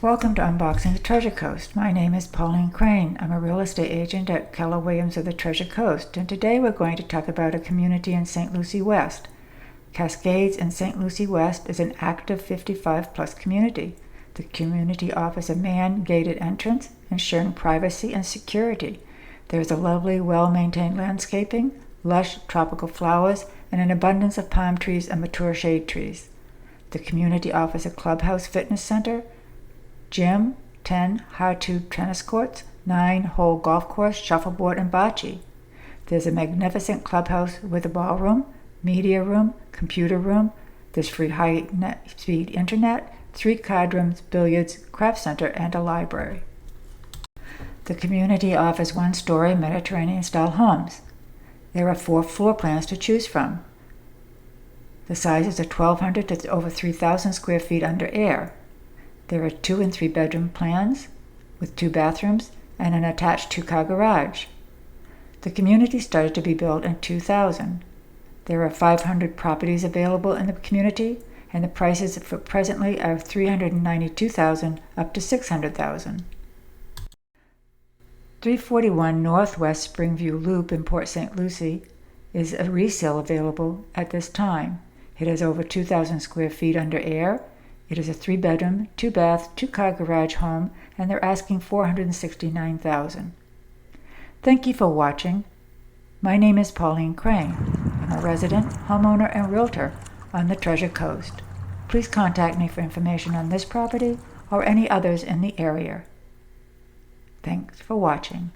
Welcome to Unboxing the Treasure Coast. My name is Pauline Crain. I'm a real estate agent at Keller of the Treasure Coast, and today we're going to talk about a community in St. Lucie West. Cascades in St. Lucie West is an active 55-plus community. The community offers a man-gated entrance, ensuring privacy and security. There's a lovely, well-maintained landscaping, lush tropical flowers, and an abundance of palm trees and mature shade trees. The community offers a clubhouse fitness center, gym, 10 hard-tube tennis courts, 9-hole golf course, shuffleboard, and bocce. There's a magnificent clubhouse with a ballroom, media room, computer room. There's free high-speed internet, 3 card rooms, billiards, craft center, and a library. The community offers 1-story Mediterranean-style homes. There are 4 floor plans to choose from. The sizes are 1,200 to over 3,000 square feet under air. There are 2 and 3 bedroom plans with 2 bathrooms and an attached 2-car garage. The community started to be built in 2000. There are 500 properties available in the community, and the prices for presently are $392,000 up to $600,000. 341 Northwest Springview Loop in Port St. Lucie is a resale available at this time. It has over 2,000 square feet under air. It is a 3-bedroom, 2-bath, 2-car garage home, and they're asking $469,000. Thank you for watching. My name is Pauline Crain. I'm a resident, homeowner, and realtor on the Treasure Coast. Please contact me for information on this property or any others in the area. Thanks for watching.